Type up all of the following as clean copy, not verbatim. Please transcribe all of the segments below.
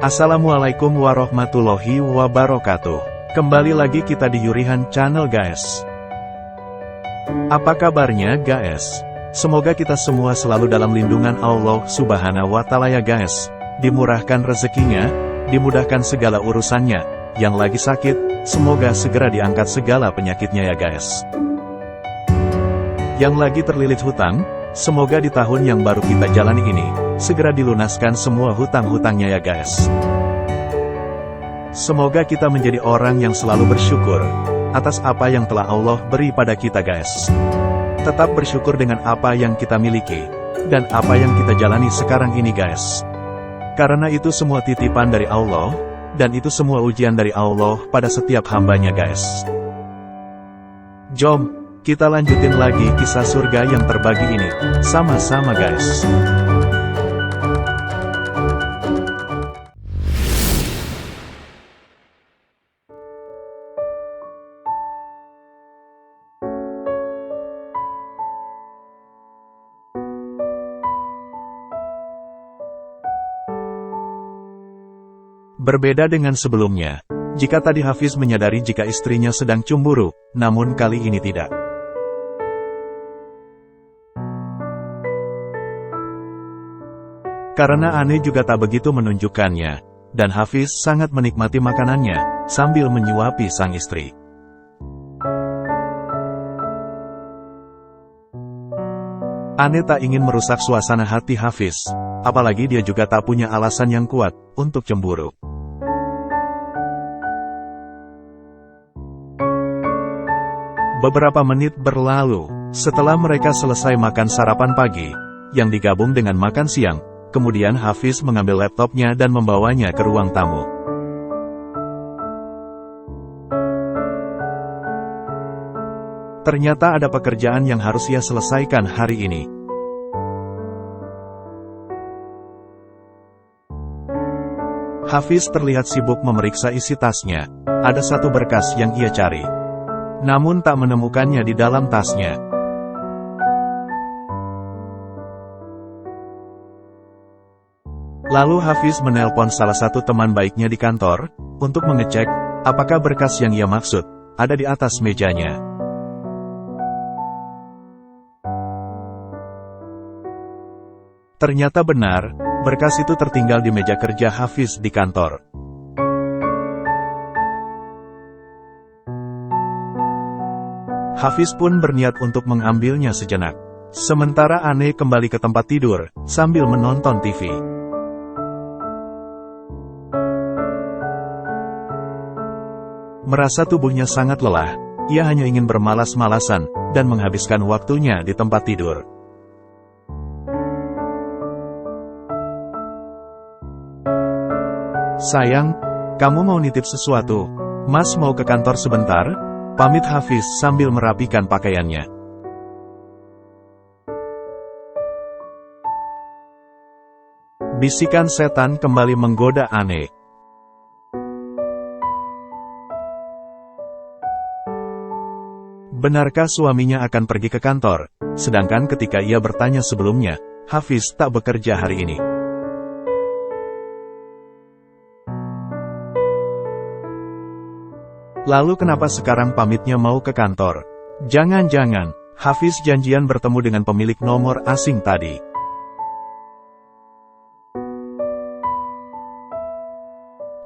Assalamualaikum warahmatullahi wabarakatuh. Kembali lagi kita di Yurihan Channel guys. Apa kabarnya guys? Semoga kita semua selalu dalam lindungan Allah Subhanahu wa Ta'ala ya guys. Dimurahkan rezekinya, dimudahkan segala urusannya. Yang lagi sakit, semoga segera diangkat segala penyakitnya ya guys. Yang lagi terlilit hutang, semoga di tahun yang baru kita jalani ini, segera dilunaskan semua hutang-hutangnya ya guys. Semoga kita menjadi orang yang selalu bersyukur atas apa yang telah Allah beri pada kita guys. Tetap bersyukur dengan apa yang kita miliki, dan apa yang kita jalani sekarang ini guys. Karena itu semua titipan dari Allah, dan itu semua ujian dari Allah pada setiap hambanya guys. Jom, kita lanjutin lagi kisah surga yang terbagi ini, sama-sama guys. Berbeda dengan sebelumnya, jika tadi Hafiz menyadari jika istrinya sedang cemburu, namun kali ini tidak. Karena Ane juga tak begitu menunjukkannya, dan Hafiz sangat menikmati makanannya, sambil menyuapi sang istri. Ane tak ingin merusak suasana hati Hafiz, apalagi dia juga tak punya alasan yang kuat untuk cemburu. Beberapa menit berlalu, setelah mereka selesai makan sarapan pagi, yang digabung dengan makan siang, kemudian Hafiz mengambil laptopnya dan membawanya ke ruang tamu. Ternyata ada pekerjaan yang harus ia selesaikan hari ini. Hafiz terlihat sibuk memeriksa isi tasnya. Ada satu berkas yang ia cari, namun tak menemukannya di dalam tasnya. Lalu Hafiz menelpon salah satu teman baiknya di kantor, untuk mengecek, apakah berkas yang ia maksud, ada di atas mejanya. Ternyata benar, berkas itu tertinggal di meja kerja Hafiz di kantor. Hafiz pun berniat untuk mengambilnya sejenak. Sementara Ane kembali ke tempat tidur, sambil menonton TV. Merasa tubuhnya sangat lelah, ia hanya ingin bermalas-malasan, dan menghabiskan waktunya di tempat tidur. Sayang, kamu mau nitip sesuatu? Mas mau ke kantor sebentar? Pamit Hafiz sambil merapikan pakaiannya. Bisikan setan kembali menggoda Ane. Benarkah suaminya akan pergi ke kantor, sedangkan ketika ia bertanya sebelumnya, Hafiz tak bekerja hari ini. Lalu kenapa sekarang pamitnya mau ke kantor? Jangan-jangan, Hafiz janjian bertemu dengan pemilik nomor asing tadi.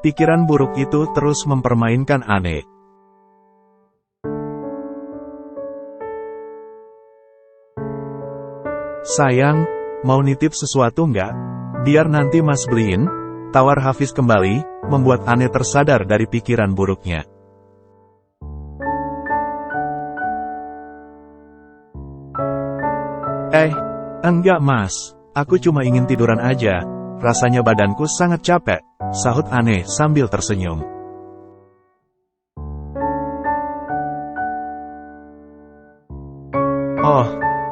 Pikiran buruk itu terus mempermainkan Ane. Sayang, mau nitip sesuatu nggak? Biar nanti Mas beliin, tawar Hafiz kembali, membuat Ane tersadar dari pikiran buruknya. Enggak Mas, aku cuma ingin tiduran aja, rasanya badanku sangat capek, sahut Ane sambil tersenyum. Oh,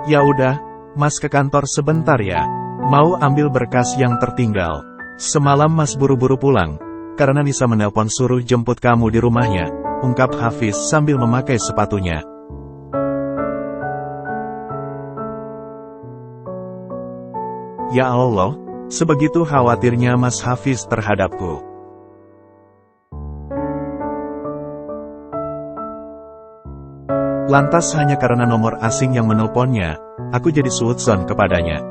ya udah, Mas ke kantor sebentar ya, mau ambil berkas yang tertinggal. Semalam Mas buru-buru pulang, karena Nisa menelpon suruh jemput kamu di rumahnya, ungkap Hafiz sambil memakai sepatunya. Ya Allah, Sebegitu khawatirnya Mas Hafiz terhadapku. Lantas hanya karena nomor asing yang menelponnya, aku jadi suudzon kepadanya.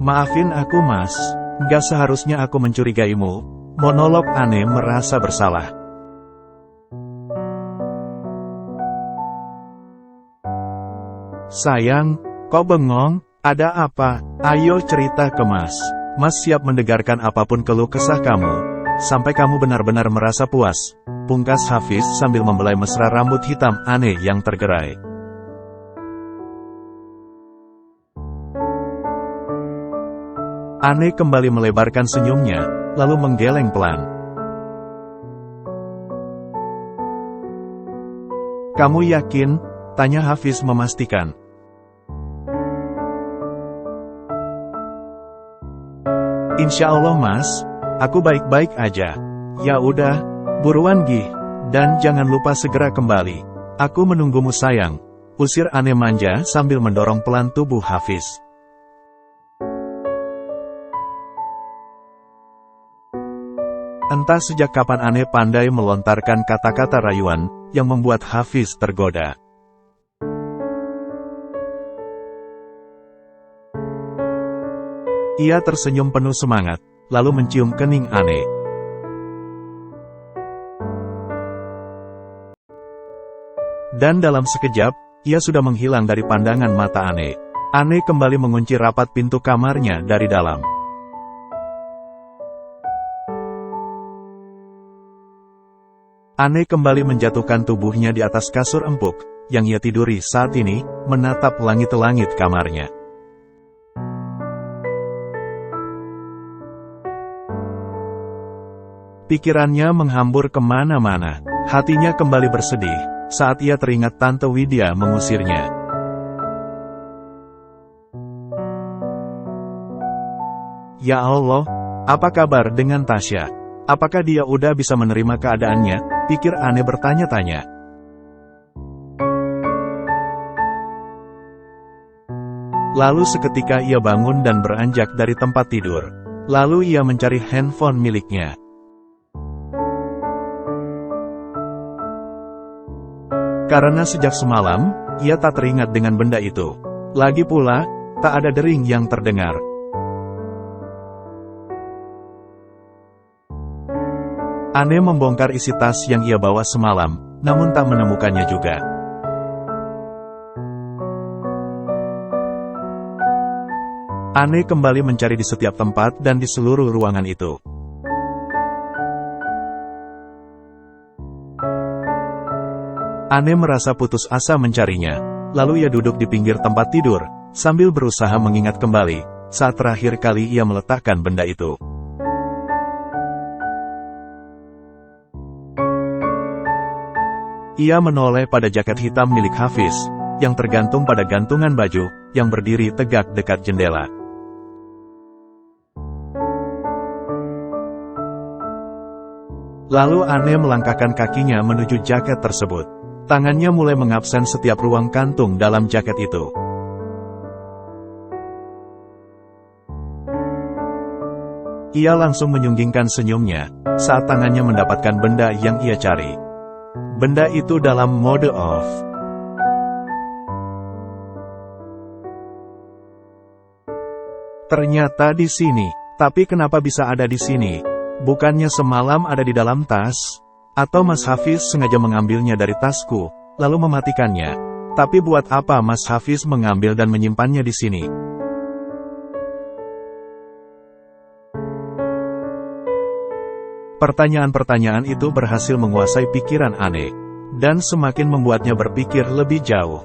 Maafin aku Mas, gak seharusnya aku mencurigaimu, monolog Anne merasa bersalah. Sayang, kok bengong? Ada apa? Ayo cerita ke Mas. Mas siap mendengarkan apapun keluh kesah kamu, sampai kamu benar-benar merasa puas. Pungkas Hafiz sambil membelai mesra rambut hitam Anne yang tergerai. Anne kembali melebarkan senyumnya, lalu menggeleng pelan. Kamu yakin? Tanya Hafiz memastikan. Insya Allah Mas, aku baik-baik aja. Ya udah, buruan gih, dan jangan lupa segera kembali. Aku menunggumu sayang, usir Anne manja sambil mendorong pelan tubuh Hafiz. Entah sejak kapan Anne pandai melontarkan kata-kata rayuan, yang membuat Hafiz tergoda. Ia tersenyum penuh semangat, lalu mencium kening Anne. Dan dalam sekejap, ia sudah menghilang dari pandangan mata Anne. Anne kembali mengunci rapat pintu kamarnya dari dalam. Anne kembali menjatuhkan tubuhnya di atas kasur empuk, yang ia tiduri saat ini, menatap langit-langit kamarnya. Pikirannya menghambur kemana-mana. Hatinya kembali bersedih, saat ia teringat Tante Widya mengusirnya. Ya Allah, apa kabar dengan Tasya? Apakah dia udah bisa menerima keadaannya? Pikir Anne bertanya-tanya. Lalu seketika ia bangun dan beranjak dari tempat tidur. Lalu ia mencari handphone miliknya. Karena sejak semalam, ia tak teringat dengan benda itu. Lagi pula, tak ada dering yang terdengar. Anne membongkar isi tas yang ia bawa semalam, namun tak menemukannya juga. Anne kembali mencari di setiap tempat dan di seluruh ruangan itu. Anne merasa putus asa mencarinya, lalu ia duduk di pinggir tempat tidur, sambil berusaha mengingat kembali, saat terakhir kali ia meletakkan benda itu. Ia menoleh pada jaket hitam milik Hafiz, yang tergantung pada gantungan baju, yang berdiri tegak dekat jendela. Lalu Anne melangkahkan kakinya menuju jaket tersebut. Tangannya mulai mengabsen setiap ruang kantung dalam jaket itu. Ia langsung menyunggingkan senyumnya, saat tangannya mendapatkan benda yang ia cari. Benda itu dalam mode off. Ternyata di sini. Tapi kenapa bisa ada di sini? Bukannya semalam ada di dalam tas? Atau Mas Hafiz sengaja mengambilnya dari tasku, lalu mematikannya. Tapi buat apa Mas Hafiz mengambil dan menyimpannya di sini? Pertanyaan-pertanyaan itu berhasil menguasai pikiran Anne, dan semakin membuatnya berpikir lebih jauh.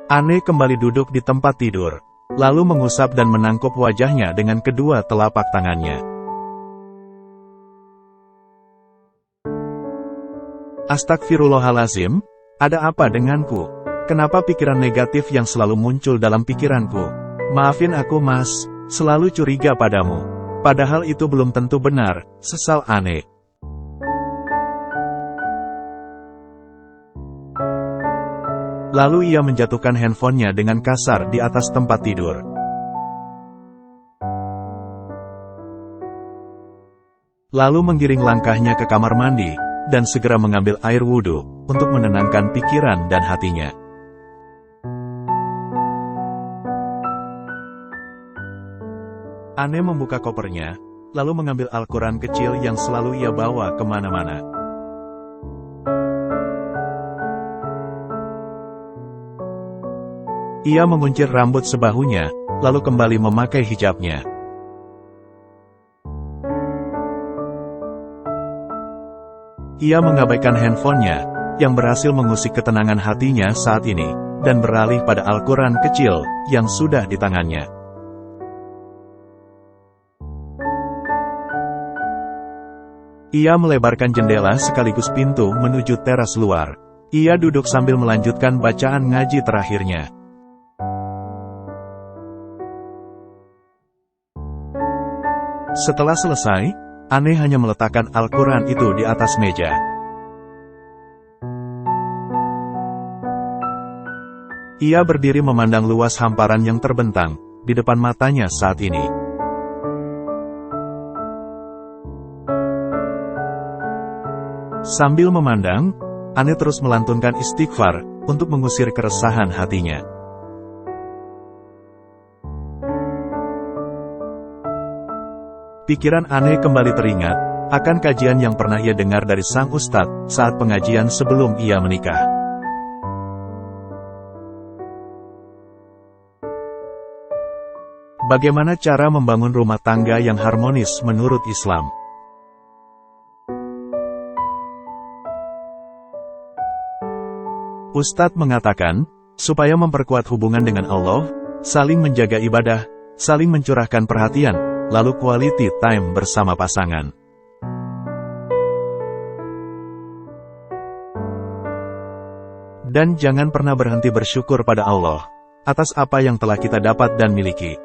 Anne kembali duduk di tempat tidur, lalu mengusap dan menangkup wajahnya dengan kedua telapak tangannya. Astagfirullahalazim, ada apa denganku? Kenapa pikiran negatif yang selalu muncul dalam pikiranku? Maafin aku Mas, selalu curiga padamu. Padahal itu belum tentu benar, sesal Anne. Lalu ia menjatuhkan handphonenya dengan kasar di atas tempat tidur. Lalu menggiring langkahnya ke kamar mandi, dan segera mengambil air wudhu, untuk menenangkan pikiran dan hatinya. Anne membuka kopernya, lalu mengambil Al-Quran kecil yang selalu ia bawa kemana-mana. Ia menguncir rambut sebahunya, lalu kembali memakai hijabnya. Ia mengabaikan handphonenya, yang berhasil mengusik ketenangan hatinya saat ini, dan beralih pada Al-Quran kecil, yang sudah di tangannya. Ia melebarkan jendela sekaligus pintu menuju teras luar. Ia duduk sambil melanjutkan bacaan ngaji terakhirnya. Setelah selesai, Anne hanya meletakkan Al-Quran itu di atas meja. Ia berdiri memandang luas hamparan yang terbentang di depan matanya saat ini. Sambil memandang, Anne terus melantunkan istighfar untuk mengusir keresahan hatinya. Pikiran Anne kembali teringat akan kajian yang pernah ia dengar dari sang ustadz saat pengajian sebelum ia menikah. Bagaimana cara membangun rumah tangga yang harmonis menurut Islam? Ustadz mengatakan, supaya memperkuat hubungan dengan Allah, saling menjaga ibadah, saling mencurahkan perhatian, lalu quality time bersama pasangan. Dan jangan pernah berhenti bersyukur pada Allah atas apa yang telah kita dapat dan miliki.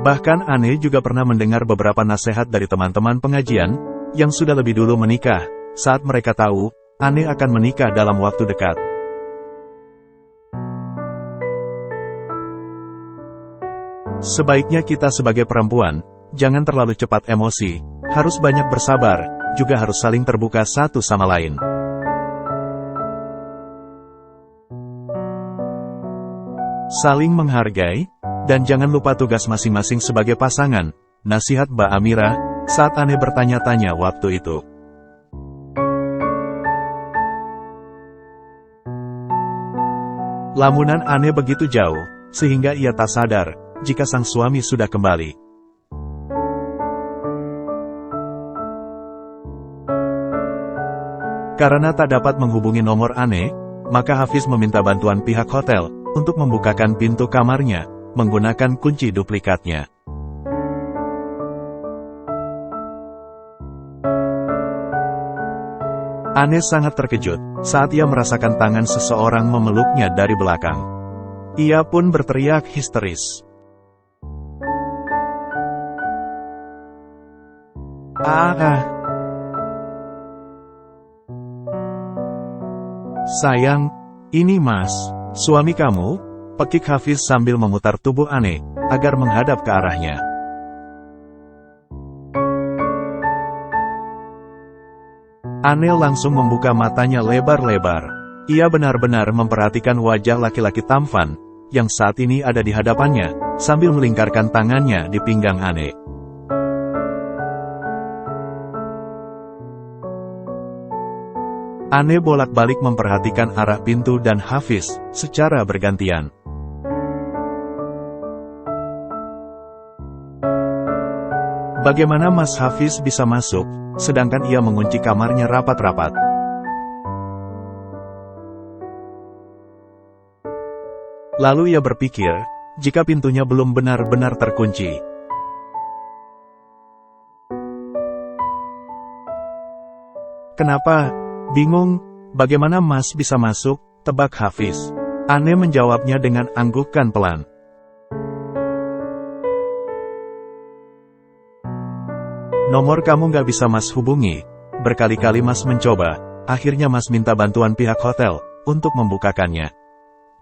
Bahkan Anne juga pernah mendengar beberapa nasihat dari teman-teman pengajian yang sudah lebih dulu menikah, saat mereka tahu Anne akan menikah dalam waktu dekat. Sebaiknya kita sebagai perempuan, jangan terlalu cepat emosi, harus banyak bersabar, juga harus saling terbuka satu sama lain. Saling menghargai, dan jangan lupa tugas masing-masing sebagai pasangan, nasihat Mbak Amira, saat Anne bertanya-tanya waktu itu. Lamunan Anne begitu jauh, sehingga ia tak sadar jika sang suami sudah kembali. Karena tak dapat menghubungi nomor Anne, maka Hafiz meminta bantuan pihak hotel untuk membukakan pintu kamarnya menggunakan kunci duplikatnya. Anne sangat terkejut saat ia merasakan tangan seseorang memeluknya dari belakang. Ia pun berteriak histeris. Sayang, ini Mas, suami kamu, pekik Hafiz sambil memutar tubuh Anne, agar menghadap ke arahnya. Anne langsung membuka matanya lebar-lebar. Ia benar-benar memperhatikan wajah laki-laki tampan, yang saat ini ada di hadapannya, sambil melingkarkan tangannya di pinggang Anne. Anne bolak-balik memperhatikan arah pintu dan Hafiz secara bergantian. Bagaimana Mas Hafiz bisa masuk, sedangkan ia mengunci kamarnya rapat-rapat? Lalu ia berpikir, jika pintunya belum benar-benar terkunci. Kenapa? Bingung, bagaimana Mas bisa masuk, tebak Hafiz. Anne menjawabnya dengan anggukan pelan. Nomor kamu gak bisa Mas hubungi, Berkali-kali Mas mencoba, akhirnya Mas minta bantuan pihak hotel untuk membukakannya.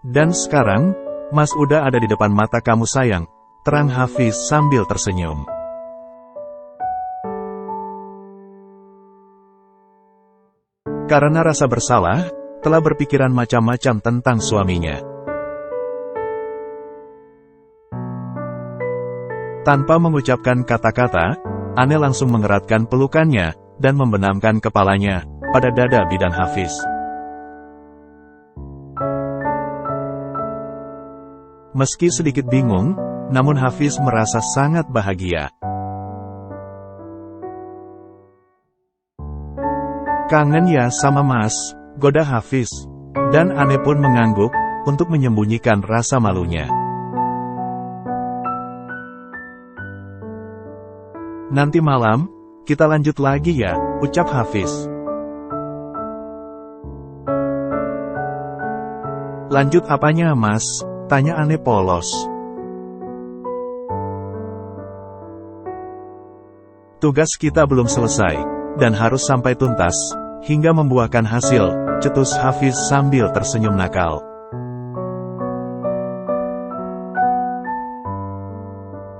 Dan sekarang, Mas udah ada di depan mata kamu sayang, terang Hafiz sambil tersenyum. Karena rasa bersalah, telah berpikiran macam-macam tentang suaminya. Tanpa mengucapkan kata-kata, Ane langsung mengeratkan pelukannya, dan membenamkan kepalanya pada dada bidan Hafiz. Meski sedikit bingung, namun Hafiz merasa sangat bahagia. "Kangen ya sama Mas," goda Hafiz. Dan Ane pun mengangguk, untuk menyembunyikan rasa malunya. "Nanti malam, kita lanjut lagi ya," ucap Hafiz. "Lanjut apanya Mas?" tanya Ane polos. "Tugas kita belum selesai, dan harus sampai tuntas, hingga membuahkan hasil," cetus Hafiz sambil tersenyum nakal.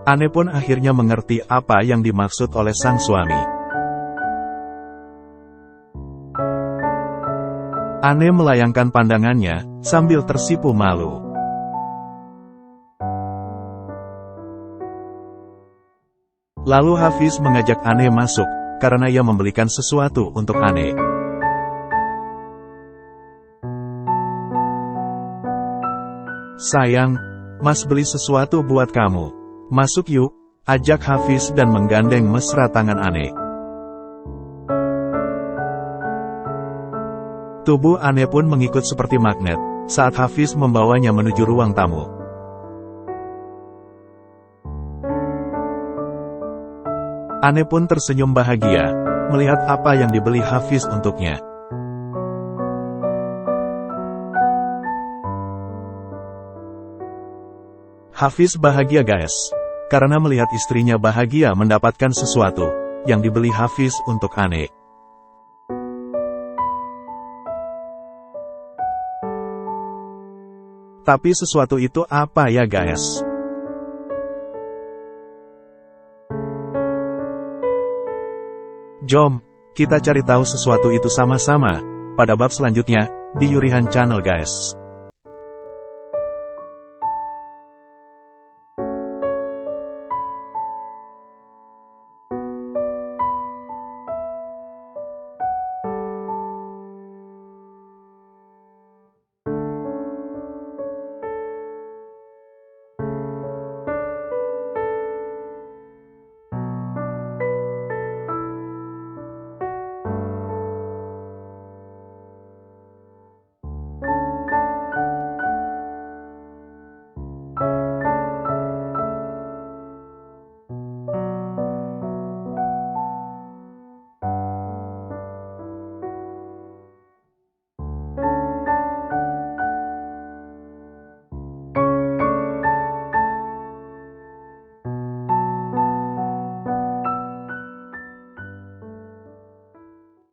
Ane pun akhirnya mengerti apa yang dimaksud oleh sang suami. Ane melayangkan pandangannya, sambil tersipu malu. Lalu Hafiz mengajak Ane masuk, karena ia membelikan sesuatu untuk Ane. "Sayang, Mas beli sesuatu buat kamu. Masuk yuk," ajak Hafiz dan menggandeng mesra tangan Ane. Tubuh Ane pun mengikut seperti magnet, saat Hafiz membawanya menuju ruang tamu. Ane pun tersenyum bahagia, melihat apa yang dibeli Hafiz untuknya. Hafiz bahagia guys, karena melihat istrinya bahagia mendapatkan sesuatu yang dibeli Hafiz untuk Ane. Tapi sesuatu itu apa ya guys? Jom, kita cari tahu sesuatu itu sama-sama, pada bab selanjutnya, di Yurihan Channel guys.